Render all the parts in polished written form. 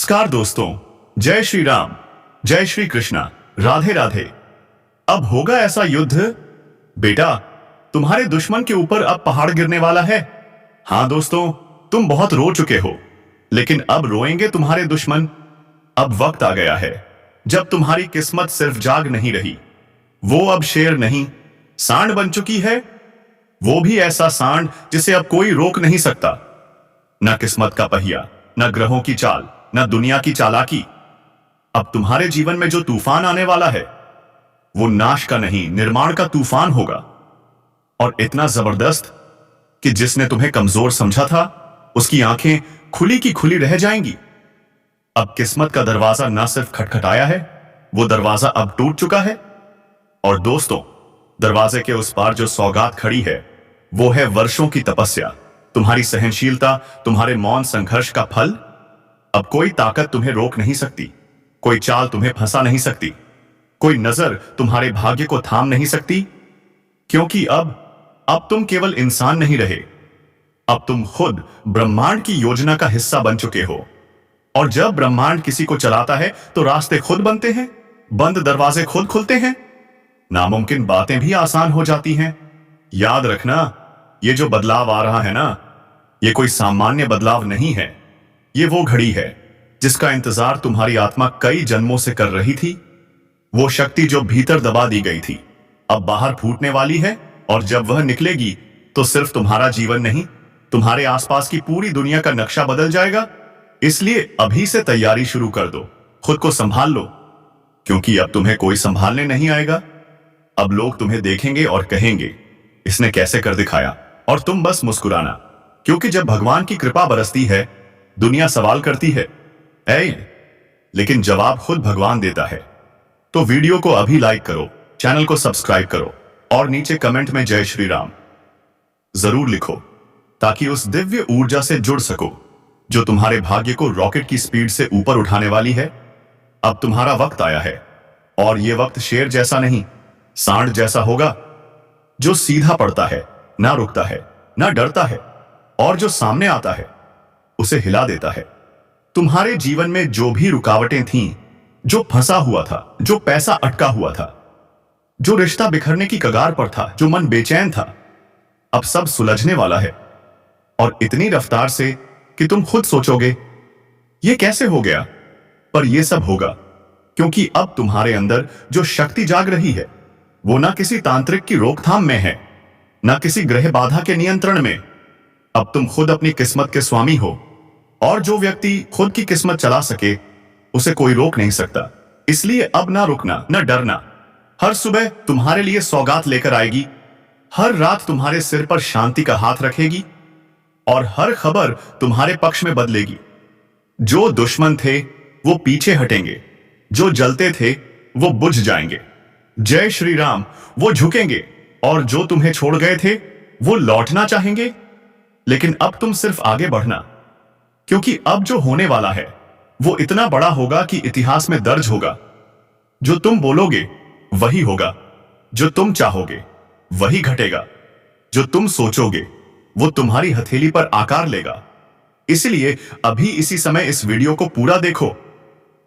नमस्कार दोस्तों, जय श्री राम, जय श्री कृष्णा, राधे राधे। अब होगा ऐसा युद्ध बेटा, तुम्हारे दुश्मन के ऊपर अब पहाड़ गिरने वाला है। हाँ दोस्तों, तुम बहुत रो चुके हो, लेकिन अब रोएंगे तुम्हारे दुश्मन। अब वक्त आ गया है जब तुम्हारी किस्मत सिर्फ जाग नहीं रही, वो अब शेर नहीं सांड बन चुकी है। वो भी ऐसा सांड जिसे अब कोई रोक नहीं सकता। न किस्मत का पहिया, न ग्रहों की चाल, न दुनिया की चालाकी। अब तुम्हारे जीवन में जो तूफान आने वाला है वो नाश का नहीं, निर्माण का तूफान होगा। और इतना जबरदस्त कि जिसने तुम्हें कमजोर समझा था उसकी आंखें खुली की खुली रह जाएंगी। अब किस्मत का दरवाजा ना सिर्फ खटखटाया है, वो दरवाजा अब टूट चुका है। और दोस्तों, दरवाजे के उस पार जो सौगात खड़ी है वो है वर्षों की तपस्या, तुम्हारी सहनशीलता, तुम्हारे मौन संघर्ष का फल। अब कोई ताकत तुम्हें रोक नहीं सकती, कोई चाल तुम्हें फंसा नहीं सकती, कोई नजर तुम्हारे भाग्य को थाम नहीं सकती। क्योंकि अब तुम केवल इंसान नहीं रहे, अब तुम खुद ब्रह्मांड की योजना का हिस्सा बन चुके हो। और जब ब्रह्मांड किसी को चलाता है तो रास्ते खुद बनते हैं, बंद दरवाजे खुद खुलते हैं, नामुमकिन बातें भी आसान हो जाती हैं। याद रखना, ये जो बदलाव आ रहा है ना, ये कोई सामान्य बदलाव नहीं है। ये वो घड़ी है जिसका इंतजार तुम्हारी आत्मा कई जन्मों से कर रही थी। वो शक्ति जो भीतर दबा दी गई थी अब बाहर फूटने वाली है। और जब वह निकलेगी तो सिर्फ तुम्हारा जीवन नहीं, तुम्हारे आसपास की पूरी दुनिया का नक्शा बदल जाएगा। इसलिए अभी से तैयारी शुरू कर दो, खुद को संभाल लो, क्योंकि अब तुम्हें कोई संभालने नहीं आएगा। अब लोग तुम्हें देखेंगे और कहेंगे, इसने कैसे कर दिखाया। और तुम बस मुस्कुराना, क्योंकि जब भगवान की कृपा बरसती है दुनिया सवाल करती है लेकिन जवाब खुद भगवान देता है। तो वीडियो को अभी लाइक करो, चैनल को सब्सक्राइब करो और नीचे कमेंट में जय श्री राम जरूर लिखो, ताकि उस दिव्य ऊर्जा से जुड़ सको जो तुम्हारे भाग्य को रॉकेट की स्पीड से ऊपर उठाने वाली है। अब तुम्हारा वक्त आया है, और यह वक्त शेर जैसा नहीं सांड जैसा होगा, जो सीधा पड़ता है, ना रुकता है, ना डरता है, और जो सामने आता है उसे हिला देता है। तुम्हारे जीवन में जो भी रुकावटें थीं, जो फंसा हुआ था, जो पैसा अटका हुआ था, जो रिश्ता बिखरने की कगार पर था, जो मन बेचैन था, अब सब सुलझने वाला है। और इतनी रफ्तार से कि तुम खुद सोचोगे ये कैसे हो गया। पर यह सब होगा क्योंकि अब तुम्हारे अंदर जो शक्ति जाग रही है वो ना किसी तांत्रिक की रोकथाम में है, ना किसी ग्रह बाधा के नियंत्रण में। अब तुम खुद अपनी किस्मत के स्वामी हो, और जो व्यक्ति खुद की किस्मत चला सके उसे कोई रोक नहीं सकता। इसलिए अब ना रुकना, ना डरना। हर सुबह तुम्हारे लिए सौगात लेकर आएगी, हर रात तुम्हारे सिर पर शांति का हाथ रखेगी, और हर खबर तुम्हारे पक्ष में बदलेगी। जो दुश्मन थे वो पीछे हटेंगे, जो जलते थे वो बुझ जाएंगे। जय श्री राम वो झुकेंगे, और जो तुम्हें छोड़ गए थे वो लौटना चाहेंगे। लेकिन अब तुम सिर्फ आगे बढ़ना, क्योंकि अब जो होने वाला है वो इतना बड़ा होगा कि इतिहास में दर्ज होगा। जो तुम बोलोगे वही होगा, जो तुम चाहोगे वही घटेगा, जो तुम सोचोगे वो तुम्हारी हथेली पर आकार लेगा। इसलिए अभी इसी समय इस वीडियो को पूरा देखो,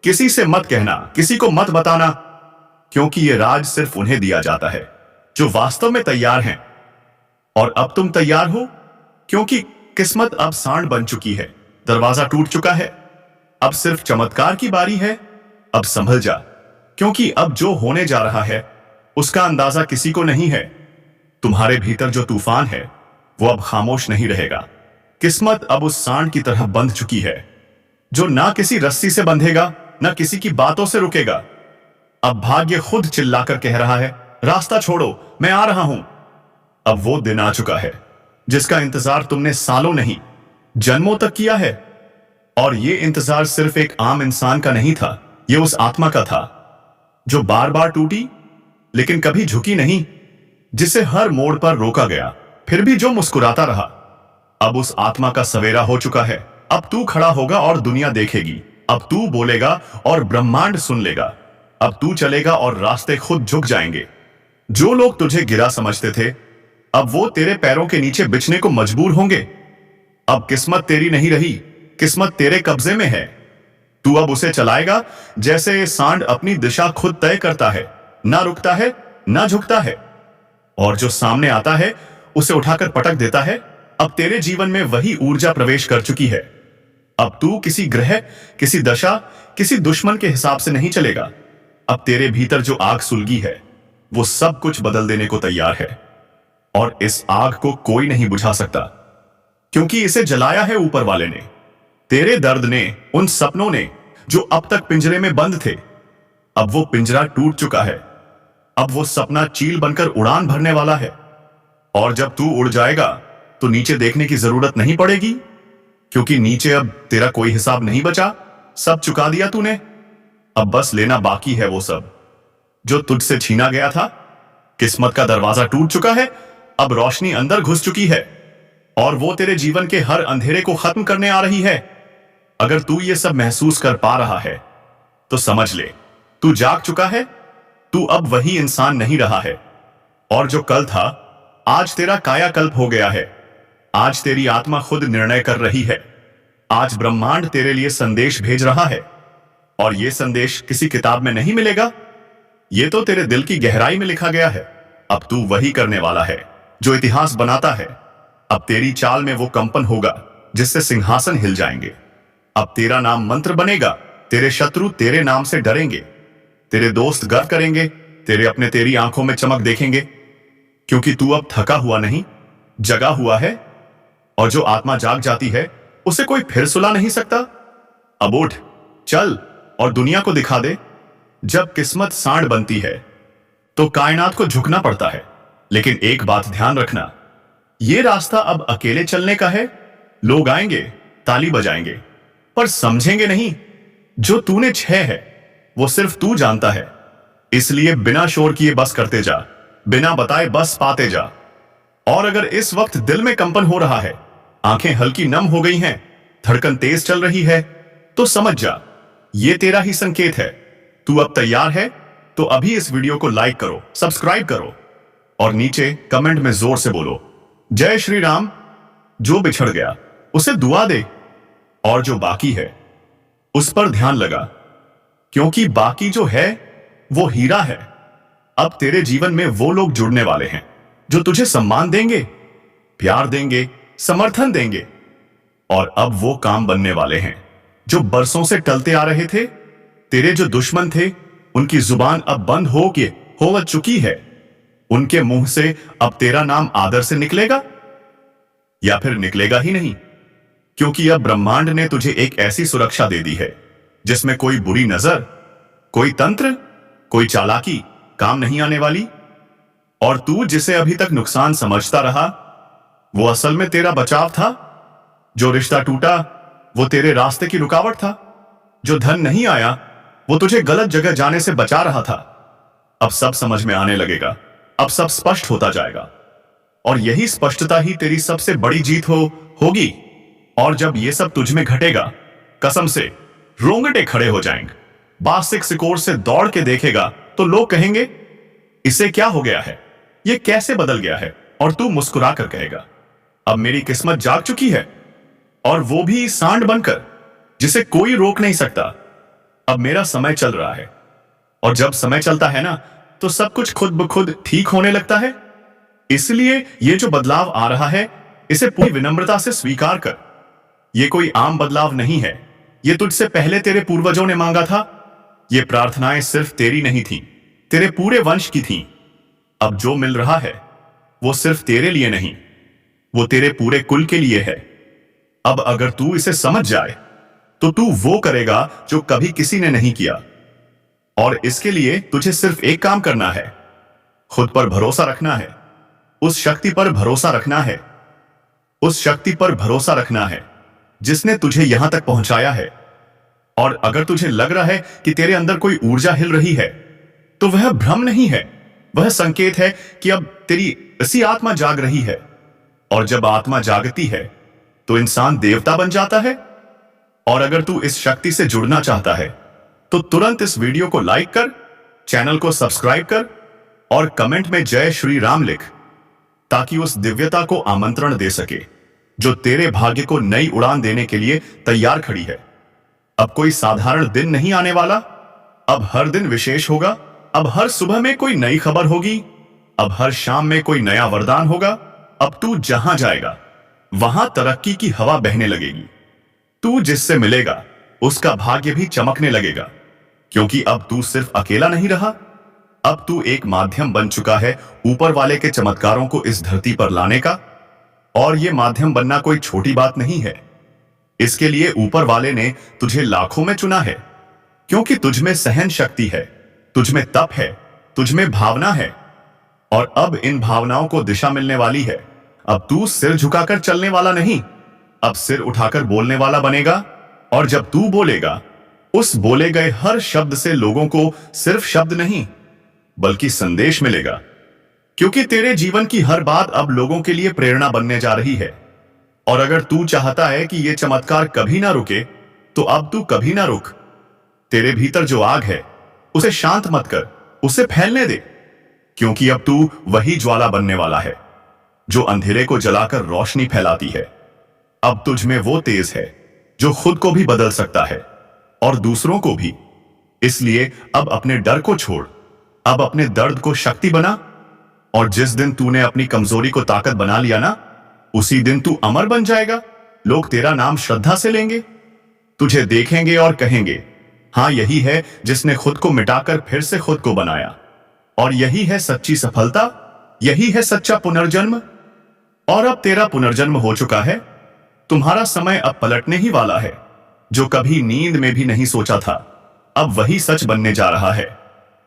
किसी से मत कहना, किसी को मत बताना, क्योंकि यह राज सिर्फ उन्हें दिया जाता है जो वास्तव में तैयार हैं। और अब तुम तैयार हो, क्योंकि किस्मत अब सांड बन चुकी है, दरवाजा टूट चुका है, अब सिर्फ चमत्कार की बारी है। अब संभल जा, क्योंकि अब जो होने जा रहा है उसका अंदाजा किसी को नहीं है। तुम्हारे भीतर जो तूफान है वो अब खामोश नहीं रहेगा। किस्मत अब उस सांड की तरह बंध चुकी है, जो ना किसी रस्सी से बंधेगा, ना किसी की बातों से रुकेगा। अब भाग्य खुद चिल्लाकर कह रहा है, रास्ता छोड़ो, मैं आ रहा हूं। अब वो दिन आ चुका है जिसका इंतजार तुमने सालों नहीं जन्मों तक किया है। और ये इंतजार सिर्फ एक आम इंसान का नहीं था, ये उस आत्मा का था जो बार बार टूटी लेकिन कभी झुकी नहीं, जिसे हर मोड़ पर रोका गया फिर भी जो मुस्कुराता रहा। अब उस आत्मा का सवेरा हो चुका है। अब तू खड़ा होगा और दुनिया देखेगी, अब तू बोलेगा और ब्रह्मांड सुन लेगा, अब तू चलेगा और रास्ते खुद झुक जाएंगे। जो लोग तुझे गिरा समझते थे अब वो तेरे पैरों के नीचे बिछने को मजबूर होंगे। अब किस्मत तेरी नहीं रही, किस्मत तेरे कब्जे में है। तू अब उसे चलाएगा जैसे सांड अपनी दिशा खुद तय करता है, ना रुकता है ना झुकता है, और जो सामने आता है उसे उठाकर पटक देता है। अब तेरे जीवन में वही ऊर्जा प्रवेश कर चुकी है। अब तू किसी ग्रह, किसी दशा, किसी दुश्मन के हिसाब से नहीं चलेगा। अब तेरे भीतर जो आग सुलगी है वो सब कुछ बदल देने को तैयार है, और इस आग को कोई नहीं बुझा सकता, क्योंकि इसे जलाया है ऊपर वाले ने। तेरे दर्द ने, उन सपनों ने जो अब तक पिंजरे में बंद थे, अब वो पिंजरा टूट चुका है। अब वो सपना चील बनकर उड़ान भरने वाला है, और जब तू उड़ जाएगा तो नीचे देखने की जरूरत नहीं पड़ेगी, क्योंकि नीचे अब तेरा कोई हिसाब नहीं बचा। सब चुका दिया तूने। अब बस लेना बाकी है वो सब जो तुझसे छीना गया था। किस्मत का दरवाजा टूट चुका है, अब रोशनी अंदर घुस चुकी है, और वो तेरे जीवन के हर अंधेरे को खत्म करने आ रही है। अगर तू ये सब महसूस कर पा रहा है तो समझ ले, तू जाग चुका है। तू अब वही इंसान नहीं रहा है, और जो कल था आज तेरा कायाकल्प हो गया है। आज तेरी आत्मा खुद निर्णय कर रही है। आज ब्रह्मांड तेरे लिए संदेश भेज रहा है, और यह संदेश किसी किताब में नहीं मिलेगा। यह तो तेरे दिल की गहराई में लिखा गया है। अब तू वही करने वाला है जो इतिहास बनाता है। अब तेरी चाल में वो कंपन होगा जिससे सिंहासन हिल जाएंगे। अब तेरा नाम मंत्र बनेगा। तेरे शत्रु तेरे नाम से डरेंगे, तेरे दोस्त गर्व करेंगे, तेरे अपने तेरी आंखों में चमक देखेंगे, क्योंकि तू अब थका हुआ नहीं, जगा हुआ है। और जो आत्मा जाग जाती है उसे कोई फिर सुला नहीं सकता। अब उठ, चल और दुनिया को दिखा दे। जब किस्मत सांड बनती है तो कायनात को झुकना पड़ता है, लेकिन एक बात ध्यान रखना, यह रास्ता अब अकेले चलने का है। लोग आएंगे, ताली बजाएंगे, पर समझेंगे नहीं। जो तूने छह है वो सिर्फ तू जानता है। इसलिए बिना शोर किए बस करते जा, बिना बताए बस पाते जा। और अगर इस वक्त दिल में कंपन हो रहा है, आंखें हल्की नम हो गई हैं, धड़कन तेज चल रही है, तो समझ जा, ये तेरा ही संकेत है। तू अब तैयार है तो अभी इस वीडियो को लाइक करो, सब्सक्राइब करो, और नीचे कमेंट में जोर से बोलो, जय श्री राम। जो बिछड़ गया उसे दुआ दे, और जो बाकी है उस पर ध्यान लगा, क्योंकि बाकी जो है वो हीरा है। अब तेरे जीवन में वो लोग जुड़ने वाले हैं जो तुझे सम्मान देंगे, प्यार देंगे, समर्थन देंगे, और अब वो काम बनने वाले हैं जो बरसों से टलते आ रहे थे। तेरे जो दुश्मन थे उनकी जुबान अब बंद हो चुकी है। उनके मुंह से अब तेरा नाम आदर से निकलेगा, या फिर निकलेगा ही नहीं, क्योंकि अब ब्रह्मांड ने तुझे एक ऐसी सुरक्षा दे दी है जिसमें कोई बुरी नजर, कोई तंत्र, कोई चालाकी काम नहीं आने वाली। और तू जिसे अभी तक नुकसान समझता रहा वो असल में तेरा बचाव था। जो रिश्ता टूटा वो तेरे रास्ते की रुकावट था। जो धन नहीं आया वो तुझे गलत जगह जाने से बचा रहा था। अब सब समझ में आने लगेगा, अब सब स्पष्ट होता जाएगा, और यही स्पष्टता ही तेरी सबसे बड़ी जीत होगी। और जब ये सब तुझ में घटेगा, कसम से रोंगटे खड़े हो जाएंगे। बासिक सिकोर से दौड़ के देखेगा तो लोग कहेंगे, इसे क्या हो गया है, ये कैसे बदल गया है, और तू मुस्कुरा कर कहेगा, अब मेरी किस्मत जाग चुकी है, और वो भी सांड बनकर जिसे कोई रोक नहीं सकता। अब मेरा समय चल रहा है, और जब समय चलता है ना तो सब कुछ खुद ब खुद ठीक होने लगता है। इसलिए ये जो बदलाव आ रहा है इसे पूरी विनम्रता से स्वीकार कर। ये कोई आम बदलाव नहीं है, ये तुझसे पहले तेरे पूर्वजों ने मांगा था। ये प्रार्थनाएं सिर्फ तेरी नहीं थी, तेरे पूरे वंश की थी। अब जो मिल रहा है वो सिर्फ तेरे लिए नहीं, वो तेरे पूरे कुल के लिए है। अब अगर तू इसे समझ जाए तो तू वो करेगा जो कभी किसी ने नहीं किया, और इसके लिए तुझे सिर्फ एक काम करना है, खुद पर भरोसा रखना है, उस शक्ति पर भरोसा रखना है, उस शक्ति पर भरोसा रखना है जिसने तुझे यहां तक पहुंचाया है। और अगर तुझे लग रहा है कि तेरे अंदर कोई ऊर्जा हिल रही है तो वह भ्रम नहीं है, वह संकेत है कि अब तेरी ऐसी आत्मा जाग रही है। और जब आत्मा जागती है तो इंसान देवता बन जाता है। और अगर तू इस शक्ति से जुड़ना चाहता है तो तुरंत इस वीडियो को लाइक कर, चैनल को सब्सक्राइब कर, और कमेंट में जय श्री राम लिख, ताकि उस दिव्यता को आमंत्रण दे सके जो तेरे भाग्य को नई उड़ान देने के लिए तैयार खड़ी है। अब कोई साधारण दिन नहीं आने वाला, अब हर दिन विशेष होगा। अब हर सुबह में कोई नई खबर होगी, अब हर शाम में कोई नया वरदान होगा। अब तू जहां जाएगा वहां तरक्की की हवा बहने लगेगी। तू जिससे मिलेगा उसका भाग्य भी चमकने लगेगा, क्योंकि अब तू सिर्फ अकेला नहीं रहा, अब तू एक माध्यम बन चुका है ऊपर वाले के चमत्कारों को इस धरती पर लाने का। और यह माध्यम बनना कोई छोटी बात नहीं है। इसके लिए ऊपर वाले ने तुझे लाखों में चुना है, क्योंकि तुझ में सहन शक्ति है, तुझ में तप है, तुझ में भावना है। और अब इन भावनाओं को दिशा मिलने वाली है। अब तू सिर झुकाकर चलने वाला नहीं, अब सिर उठाकर बोलने वाला बनेगा। और जब तू बोलेगा, उस बोले गए हर शब्द से लोगों को सिर्फ शब्द नहीं बल्कि संदेश मिलेगा, क्योंकि तेरे जीवन की हर बात अब लोगों के लिए प्रेरणा बनने जा रही है। और अगर तू चाहता है कि यह चमत्कार कभी ना रुके, तो अब तू कभी ना रुक। तेरे भीतर जो आग है उसे शांत मत कर, उसे फैलने दे, क्योंकि अब तू वही ज्वाला बनने वाला है जो अंधेरे को जलाकर रोशनी फैलाती है। अब तुझ में वो तेज है जो खुद को भी बदल सकता है और दूसरों को भी। इसलिए अब अपने डर को छोड़, अब अपने दर्द को शक्ति बना। और जिस दिन तूने अपनी कमजोरी को ताकत बना लिया ना, उसी दिन तू अमर बन जाएगा। लोग तेरा नाम श्रद्धा से लेंगे, तुझे देखेंगे और कहेंगे, हां यही है जिसने खुद को मिटाकर फिर से खुद को बनाया। और यही है सच्ची सफलता, यही है सच्चा पुनर्जन्म। और अब तेरा पुनर्जन्म हो चुका है। तुम्हारा समय अब पलटने ही वाला है। जो कभी नींद में भी नहीं सोचा था, अब वही सच बनने जा रहा है।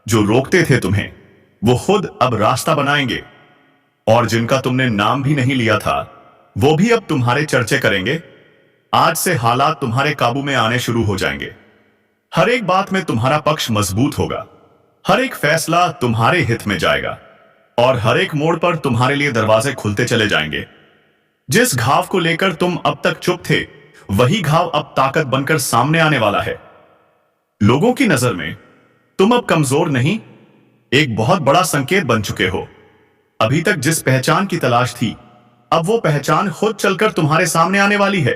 जो रोकते थे तुम्हें, वो खुद अब रास्ता बनाएंगे। और जिनका तुमने नाम भी नहीं लिया था, वो भी अब तुम्हारे चर्चे करेंगे। आज से हालात तुम्हारे काबू में आने शुरू हो जाएंगे। हर एक बात में तुम्हारा पक्ष मजबूत होगा, हर एक फैसला तुम्हारे हित में जाएगा, और हर एक मोड़ पर तुम्हारे लिए दरवाजे खुलते चले जाएंगे। जिस घाव को लेकर तुम अब तक चुप थे, वही घाव अब ताकत बनकर सामने आने वाला है। लोगों की नजर में तुम अब कमजोर नहीं, एक बहुत बड़ा संकेत बन चुके हो। अभी तक जिस पहचान की तलाश थी, अब वो पहचान खुद चलकर तुम्हारे सामने आने वाली है।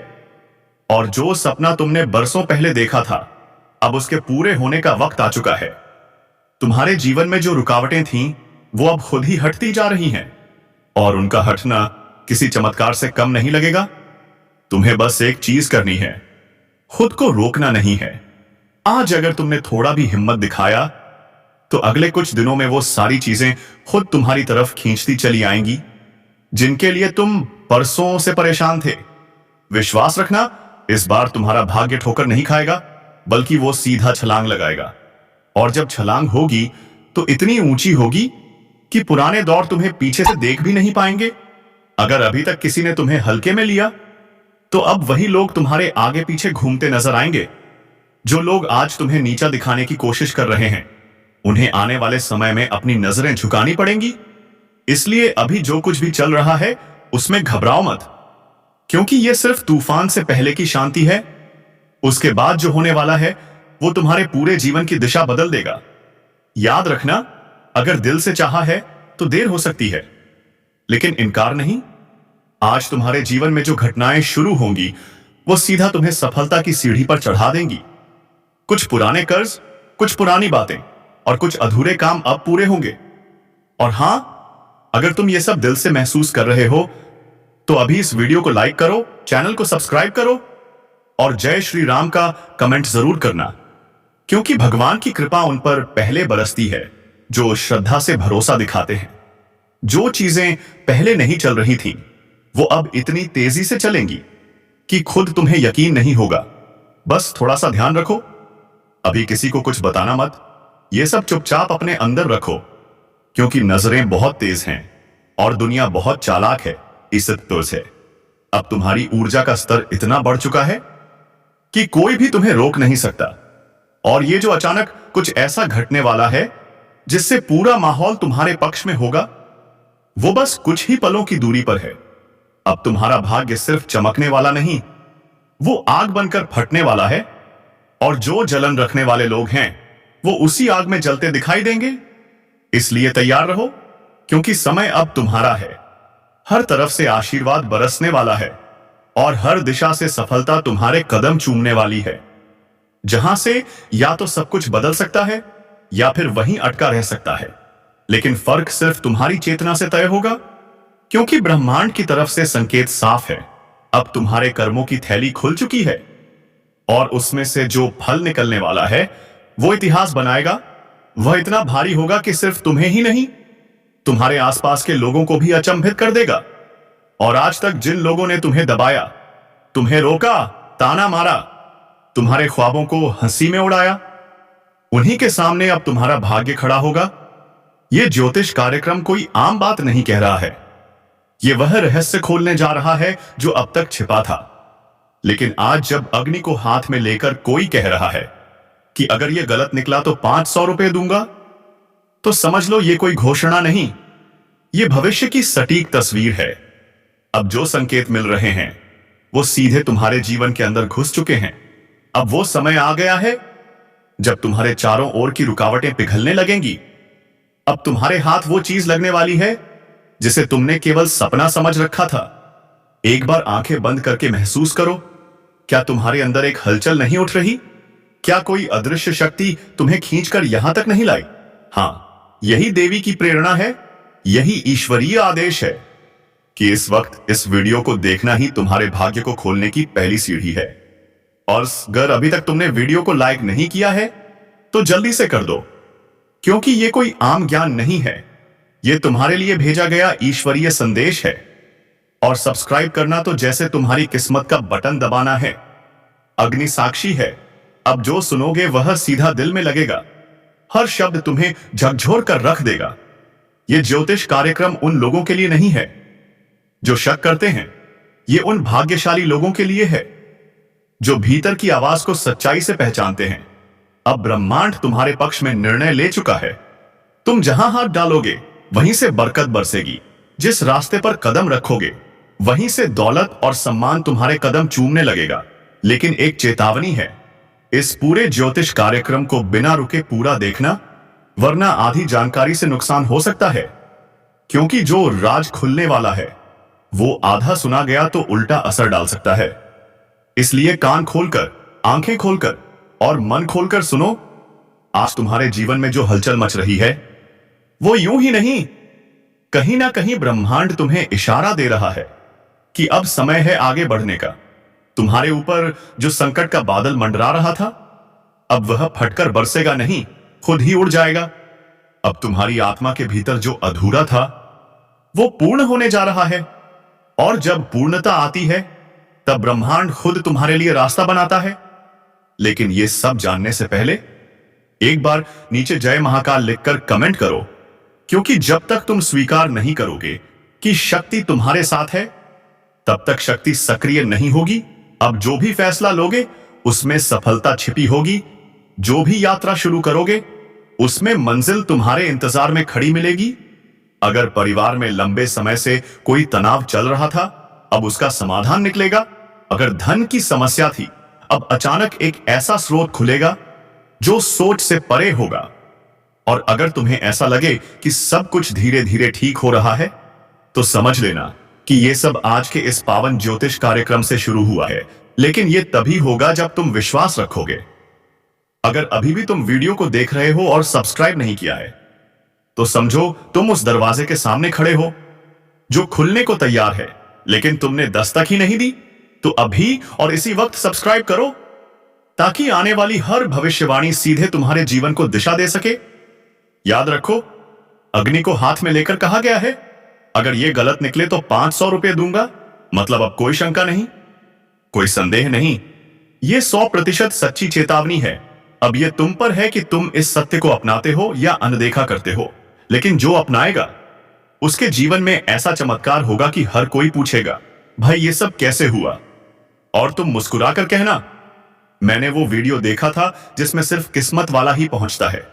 और जो सपना तुमने बरसों पहले देखा था, अब उसके पूरे होने का वक्त आ चुका है। तुम्हारे जीवन में जो रुकावटें थीं, वो अब खुद ही हटती जा रही हैं। और उनका हटना किसी चमत्कार से कम नहीं लगेगा। तुम्हें बस एक चीज करनी है, खुद को रोकना नहीं है। आज अगर तुमने थोड़ा भी हिम्मत दिखाया, तो अगले कुछ दिनों में वो सारी चीजें खुद तुम्हारी तरफ खींचती चली आएंगी, जिनके लिए तुम परसों से परेशान थे। विश्वास रखना, इस बार तुम्हारा भाग्य ठोकर नहीं खाएगा, बल्कि वो सीधा छलांग लगाएगा। और जब छलांग होगी तो इतनी ऊंची होगी कि पुराने दौर तुम्हें पीछे से देख भी नहीं पाएंगे। अगर अभी तक किसी ने तुम्हें हल्के में लिया, तो अब वही लोग तुम्हारे आगे पीछे घूमते नजर आएंगे। जो लोग आज तुम्हें नीचा दिखाने की कोशिश कर रहे हैं, उन्हें आने वाले समय में अपनी नजरें झुकानी पड़ेंगी। इसलिए अभी जो कुछ भी चल रहा है, उसमें घबराओ मत, क्योंकि यह सिर्फ तूफान से पहले की शांति है। उसके बाद जो होने वाला है, वो तुम्हारे पूरे जीवन की दिशा बदल देगा। याद रखना, अगर दिल से चाहा है तो देर हो सकती है, लेकिन इनकार नहीं। आज तुम्हारे जीवन में जो घटनाएं शुरू होंगी, वो सीधा तुम्हें सफलता की सीढ़ी पर चढ़ा देंगी। कुछ पुराने कर्ज, कुछ पुरानी बातें और कुछ अधूरे काम अब पूरे होंगे। और हां, अगर तुम ये सब दिल से महसूस कर रहे हो, तो अभी इस वीडियो को लाइक करो, चैनल को सब्सक्राइब करो और जय श्री राम का कमेंट जरूर करना, क्योंकि भगवान की कृपा उन पर पहले बरसती है जो श्रद्धा से भरोसा दिखाते हैं। जो चीजें पहले नहीं चल रही थीं, वो अब इतनी तेजी से चलेंगी कि खुद तुम्हें यकीन नहीं होगा। बस थोड़ा सा ध्यान रखो, अभी किसी को कुछ बताना मत। ये सब चुपचाप अपने अंदर रखो, क्योंकि नजरें बहुत तेज हैं और दुनिया बहुत चालाक है। इज्जत तो से अब तुम्हारी ऊर्जा का स्तर इतना बढ़ चुका है कि कोई भी तुम्हें रोक नहीं सकता। और ये जो अचानक कुछ ऐसा घटने वाला है जिससे पूरा माहौल तुम्हारे पक्ष में होगा, वो बस कुछ ही पलों की दूरी पर है। अब तुम्हारा भाग्य सिर्फ चमकने वाला नहीं, वो आग बनकर फटने वाला है। और जो जलन रखने वाले लोग हैं, वो उसी आग में जलते दिखाई देंगे। इसलिए तैयार रहो, क्योंकि समय अब तुम्हारा है। हर तरफ से आशीर्वाद बरसने वाला है और हर दिशा से सफलता तुम्हारे कदम चूमने वाली है। जहां से या तो सब कुछ बदल सकता है या फिर वहीं अटका रह सकता है। लेकिन फर्क सिर्फ तुम्हारी चेतना से तय होगा, क्योंकि ब्रह्मांड की तरफ से संकेत साफ है। अब तुम्हारे कर्मों की थैली खुल चुकी है और उसमें से जो फल निकलने वाला है वो इतिहास बनाएगा। वह इतना भारी होगा कि सिर्फ तुम्हें ही नहीं, तुम्हारे आसपास के लोगों को भी अचंभित कर देगा। और आज तक जिन लोगों ने तुम्हें दबाया, तुम्हें रोका, ताना मारा, तुम्हारे ख्वाबों को हंसी में उड़ाया, उन्हीं के सामने अब तुम्हारा भाग्य खड़ा होगा। यह ज्योतिष कार्यक्रम कोई आम बात नहीं कह रहा है। यह वह रहस्य खोलने जा रहा है जो अब तक छिपा था। लेकिन आज जब अग्नि को हाथ में लेकर कोई कह रहा है कि अगर यह गलत निकला तो 500 रुपए दूंगा, तो समझ लो यह कोई घोषणा नहीं, यह भविष्य की सटीक तस्वीर है। अब जो संकेत मिल रहे हैं वो सीधे तुम्हारे जीवन के अंदर घुस चुके हैं। अब वो समय आ गया है जब तुम्हारे चारों ओर की रुकावटें पिघलने लगेंगी। अब तुम्हारे हाथ वो चीज लगने वाली है जिसे तुमने केवल सपना समझ रखा था। एक बार आंखें बंद करके महसूस करो, क्या तुम्हारे अंदर एक हलचल नहीं उठ रही? क्या कोई अदृश्य शक्ति तुम्हें खींचकर यहां तक नहीं लाई? हां, यही देवी की प्रेरणा है, यही ईश्वरीय आदेश है कि इस वक्त इस वीडियो को देखना ही तुम्हारे भाग्य को खोलने की पहली सीढ़ी है। और अगर अभी तक तुमने वीडियो को लाइक नहीं किया है तो जल्दी से कर दो, क्योंकि यह कोई आम ज्ञान नहीं है, यह तुम्हारे लिए भेजा गया ईश्वरीय संदेश है। और सब्सक्राइब करना तो जैसे तुम्हारी किस्मत का बटन दबाना है। अग्नि साक्षी है, अब जो सुनोगे वह सीधा दिल में लगेगा, हर शब्द तुम्हें झकझोर कर रख देगा। यह ज्योतिष कार्यक्रम उन लोगों के लिए नहीं है जो शक करते हैं, यह उन भाग्यशाली लोगों के लिए है जो भीतर की आवाज को सच्चाई से पहचानते हैं। अब ब्रह्मांड तुम्हारे पक्ष में निर्णय ले चुका है। तुम जहां हाथ डालोगे वहीं से बरकत बरसेगी, जिस रास्ते पर कदम रखोगे वहीं से दौलत और सम्मान तुम्हारे कदम चूमने लगेगा। लेकिन एक चेतावनी है, इस पूरे ज्योतिष कार्यक्रम को बिना रुके पूरा देखना, वरना आधी जानकारी से नुकसान हो सकता है। क्योंकि जो राज खुलने वाला है वो आधा सुना गया तो उल्टा असर डाल सकता है। इसलिए कान खोलकर, आंखें खोलकर और मन खोलकर सुनो। आज तुम्हारे जीवन में जो हलचल मच रही है वो यूं ही नहीं, कहीं ना कहीं ब्रह्मांड तुम्हें इशारा दे रहा है कि अब समय है आगे बढ़ने का। तुम्हारे ऊपर जो संकट का बादल मंडरा रहा था, अब वह फटकर बरसेगा नहीं, खुद ही उड़ जाएगा। अब तुम्हारी आत्मा के भीतर जो अधूरा था वो पूर्ण होने जा रहा है। और जब पूर्णता आती है तब ब्रह्मांड खुद तुम्हारे लिए रास्ता बनाता है। लेकिन यह सब जानने से पहले एक बार नीचे जय महाकाल लिखकर कमेंट करो, क्योंकि जब तक तुम स्वीकार नहीं करोगे कि शक्ति तुम्हारे साथ है, तब तक शक्ति सक्रिय नहीं होगी। अब जो भी फैसला लोगे उसमें सफलता छिपी होगी। जो भी यात्रा शुरू करोगे उसमें मंजिल तुम्हारे इंतजार में खड़ी मिलेगी। अगर परिवार में लंबे समय से कोई तनाव चल रहा था, अब उसका समाधान निकलेगा। अगर धन की समस्या थी, अब अचानक एक ऐसा स्रोत खुलेगा जो सोच से परे होगा। और अगर तुम्हें ऐसा लगे कि सब कुछ धीरे धीरे ठीक हो रहा है, तो समझ लेना कि यह सब आज के इस पावन ज्योतिष कार्यक्रम से शुरू हुआ है। लेकिन यह तभी होगा जब तुम विश्वास रखोगे। अगर अभी भी तुम वीडियो को देख रहे हो और सब्सक्राइब नहीं किया है, तो समझो तुम उस दरवाजे के सामने खड़े हो जो खुलने को तैयार है, लेकिन तुमने दस्तक ही नहीं दी। तो अभी और इसी वक्त सब्सक्राइब करो, ताकि आने वाली हर भविष्यवाणी सीधे तुम्हारे जीवन को दिशा दे सके। याद रखो, अग्नि को हाथ में लेकर कहा गया है, अगर यह गलत निकले तो 500 रुपए दूंगा। मतलब अब कोई शंका नहीं, कोई संदेह नहीं, यह 100% सच्ची चेतावनी है। अब यह तुम पर है कि तुम इस सत्य को अपनाते हो या अनदेखा करते हो। लेकिन जो अपनाएगा उसके जीवन में ऐसा चमत्कार होगा कि हर कोई पूछेगा, भाई ये सब कैसे हुआ? और तुम मुस्कुराकर कहना, मैंने वो वीडियो देखा था जिसमें सिर्फ किस्मत वाला ही पहुंचता है।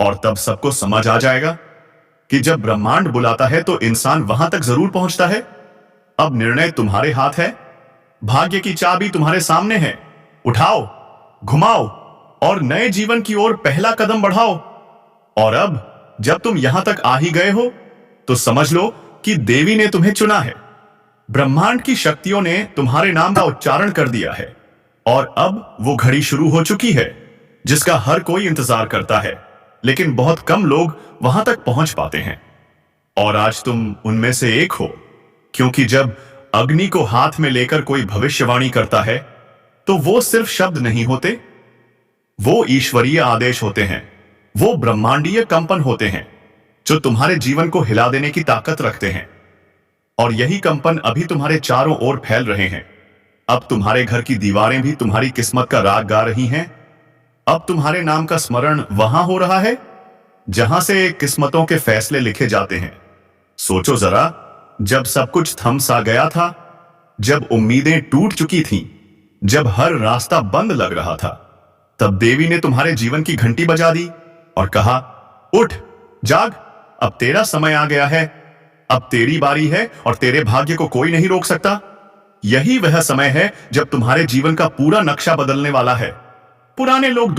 और तब सबको समझ आ जाएगा कि जब ब्रह्मांड बुलाता है तो इंसान वहां तक जरूर पहुंचता है। अब निर्णय तुम्हारे हाथ है, भाग्य की चाबी तुम्हारे सामने है। उठाओ, घुमाओ और नए जीवन की ओर पहला कदम बढ़ाओ। और अब जब तुम यहां तक आ ही गए हो, तो समझ लो कि देवी ने तुम्हें चुना है। ब्रह्मांड की शक्तियों ने तुम्हारे नाम का उच्चारण कर दिया है। और अब वो घड़ी शुरू हो चुकी है जिसका हर कोई इंतजार करता है, लेकिन बहुत कम लोग वहां तक पहुंच पाते हैं। और आज तुम उनमें से एक हो, क्योंकि जब अग्नि को हाथ में लेकर कोई भविष्यवाणी करता है तो वो सिर्फ शब्द नहीं होते, वो ईश्वरीय आदेश होते हैं। वो ब्रह्मांडीय कंपन होते हैं जो तुम्हारे जीवन को हिला देने की ताकत रखते हैं। और यही कंपन अभी तुम्हारे चारों ओर फैल रहे हैं। अब तुम्हारे घर की दीवारें भी तुम्हारी किस्मत का राग गा रही हैं। अब तुम्हारे नाम का स्मरण वहां हो रहा है जहां से किस्मतों के फैसले लिखे जाते हैं। सोचो जरा, जब सब कुछ थम सा गया था, जब उम्मीदें टूट चुकी थीं, जब हर रास्ता बंद लग रहा था, तब देवी ने तुम्हारे जीवन की घंटी बजा दी और कहा, उठ, जाग, अब तेरा समय आ गया है, अब तेरी बारी है और तेरे भाग्य को कोई नहीं रोक सकता। यही वह समय है जब तुम्हारे जीवन का पूरा नक्शा बदलने वाला है। पुराने लोग